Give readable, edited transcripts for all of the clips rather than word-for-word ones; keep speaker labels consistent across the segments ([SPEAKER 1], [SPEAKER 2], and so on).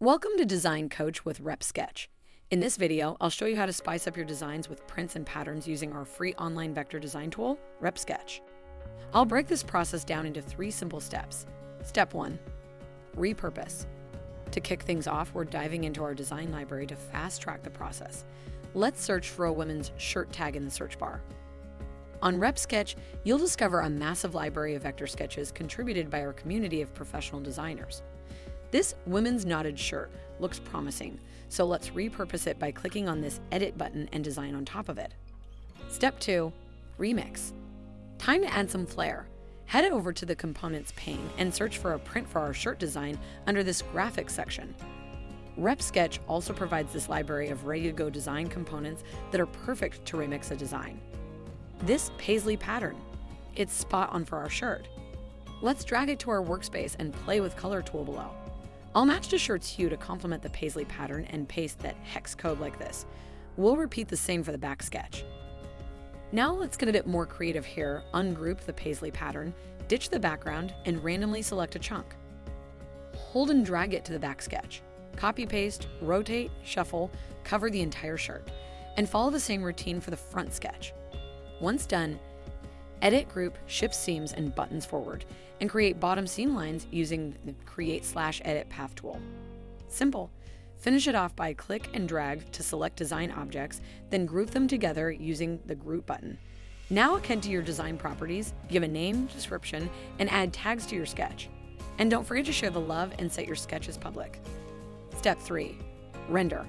[SPEAKER 1] Welcome to Design Coach with Repsketch. In this video, I'll show you how to spice up your designs with prints and patterns using our free online vector design tool, Repsketch. I'll break this process down into 3 simple steps. Step 1. Repurpose. To kick things off, we're diving into our design library to fast-track the process. Let's search for a women's shirt tag in the search bar. On Repsketch, you'll discover a massive library of vector sketches contributed by our community of professional designers. This women's knotted shirt looks promising, so let's repurpose it by clicking on this Edit button and design on top of it. Step 2. Remix. Time to add some flair. Head over to the Components pane and search for a print for our shirt design under this Graphics section. Repsketch also provides this library of ready-to-go design components that are perfect to remix a design. This paisley pattern, it's spot on for our shirt. Let's drag it to our workspace and play with Color tool below. I'll match the shirt's hue to complement the paisley pattern and paste that hex code like this. We'll repeat the same for the back sketch. Now let's get a bit more creative here. Ungroup the paisley pattern, ditch the background, and randomly select a chunk. Hold and drag it to the back sketch. Copy paste, rotate, shuffle, cover the entire shirt, and follow the same routine for the front sketch. Once done, edit, group, shift seams and buttons forward, and create bottom seam lines using the Create/Edit Path tool. Simple. Finish it off by click and drag to select design objects, then group them together using the Group button. Now akin to your design properties, give a name, description, and add tags to your sketch. And don't forget to share the love and set your sketch as public. Step 3. Render.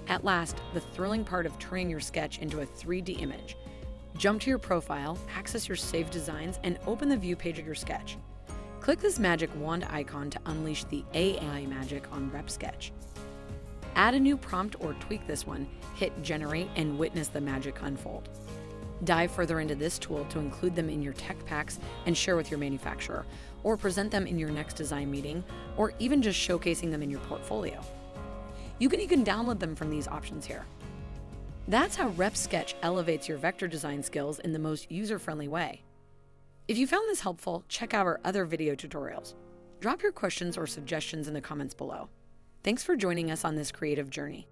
[SPEAKER 1] At last, the thrilling part of turning your sketch into a 3D image. Jump to your profile, access your saved designs, and open the view page of your sketch. Click this magic wand icon to unleash the AI magic on Repsketch. Add a new prompt or tweak this one, hit generate, and witness the magic unfold. Dive further into this tool to include them in your tech packs and share with your manufacturer, or present them in your next design meeting, or even just showcasing them in your portfolio. You can download them from these options here. That's how Repsketch elevates your vector design skills in the most user-friendly way. If you found this helpful, check out our other video tutorials. Drop your questions or suggestions in the comments below. Thanks for joining us on this creative journey.